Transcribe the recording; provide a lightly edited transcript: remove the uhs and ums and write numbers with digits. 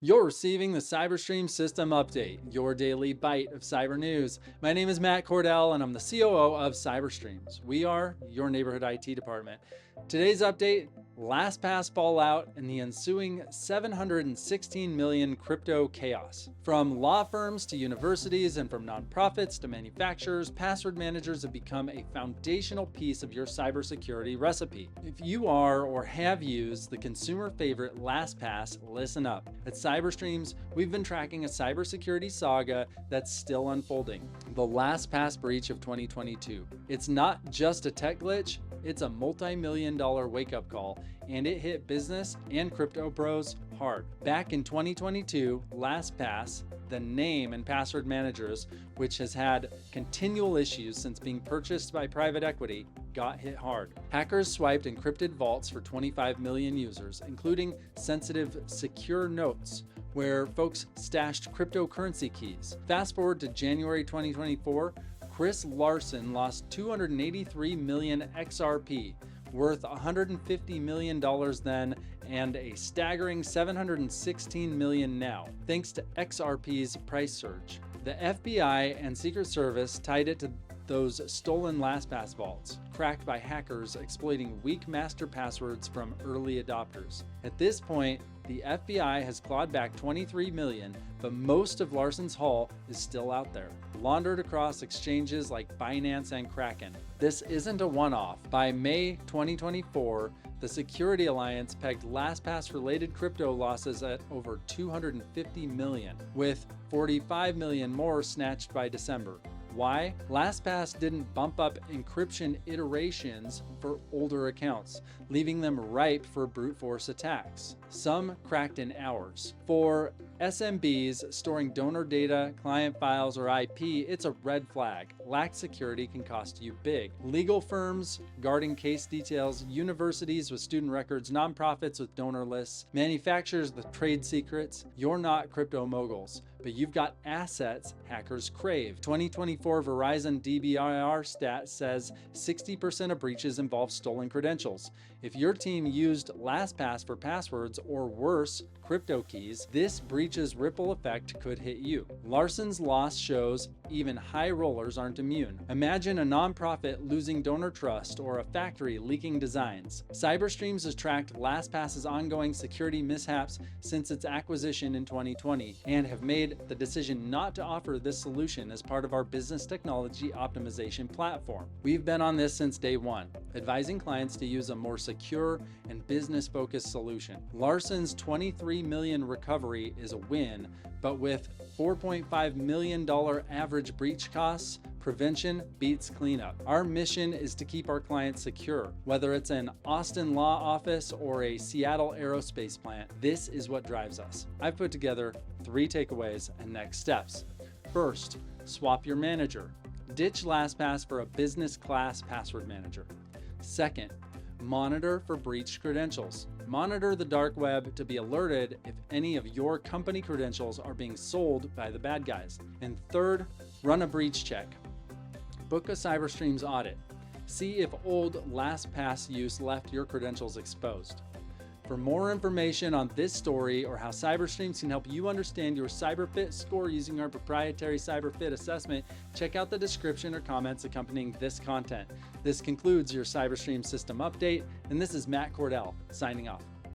You're receiving the CyberStreams System Update, your daily bite of cyber news. My name is Matt Cordell, and I'm the COO of CyberStreams. We are your neighborhood IT department. Today's update: LastPass fallout and the ensuing 716 million crypto chaos. From law firms to universities and from nonprofits to manufacturers, password managers have become a foundational piece of your cybersecurity recipe. If you are or have used the consumer favorite LastPass, listen up. At CyberStreams, we've been tracking a cybersecurity saga that's still unfolding: the LastPass breach of 2022. It's not just a tech glitch, it's a multi-million-dollar wake-up call, and it hit business and crypto pros hard. Back in 2022, LastPass, the name and password managers, which has had continual issues since being purchased by private equity, got hit hard. Hackers swiped encrypted vaults for 25 million users, including sensitive secure notes, where folks stashed cryptocurrency keys. Fast forward to January 2024, Chris Larsen lost 283 million XRP, worth $150 million then, and a staggering 716 million now, thanks to XRP's price surge. The FBI and Secret Service tied it to those stolen LastPass vaults, cracked by hackers exploiting weak master passwords from early adopters. At this point, the FBI has clawed back 23 million, but most of Larsen's haul is still out there, laundered across exchanges like Binance and Kraken. This isn't a one-off. By May 2024, the Security Alliance pegged LastPass-related crypto losses at over 250 million, with 45 million more snatched by December. Why? LastPass didn't bump up encryption iterations for older accounts, leaving them ripe for brute force attacks. Some cracked in hours. For SMBs storing donor data, client files, or IP, it's a red flag. Lax security can cost you big. Legal firms guarding case details, universities with student records, nonprofits with donor lists, manufacturers with trade secrets. You're not crypto moguls, but you've got assets hackers crave. 2024 Verizon DBIR stat says 60% of breaches involve stolen credentials. If your team used LastPass for passwords or worse, crypto keys, this breach's ripple effect could hit you. Larsen's loss shows even high rollers aren't immune. Imagine a nonprofit losing donor trust or a factory leaking designs. CyberStreams has tracked LastPass's ongoing security mishaps since its acquisition in 2020 and have made the decision not to offer this solution as part of our business technology optimization platform. We've been on this since day one, advising clients to use a more secure and business-focused solution. Larsen's 23 million recovery is a win, but with $4.5 million average breach costs, prevention beats cleanup. Our mission is to keep our clients secure. Whether it's an Austin law office or a Seattle aerospace plant, this is what drives us. I've put together 3 takeaways and next steps. First, swap your manager. Ditch LastPass for a business class password manager. Second, monitor for breached credentials. Monitor the dark web to be alerted if any of your company credentials are being sold by the bad guys. And third, run a breach check. Book a CyberStreams audit. See if old LastPass use left your credentials exposed. For more information on this story or how CyberStreams can help you understand your CyberFit score using our proprietary CyberFit assessment, check out the description or comments accompanying this content. This concludes your CyberStreams system update, and this is Matt Cordell signing off.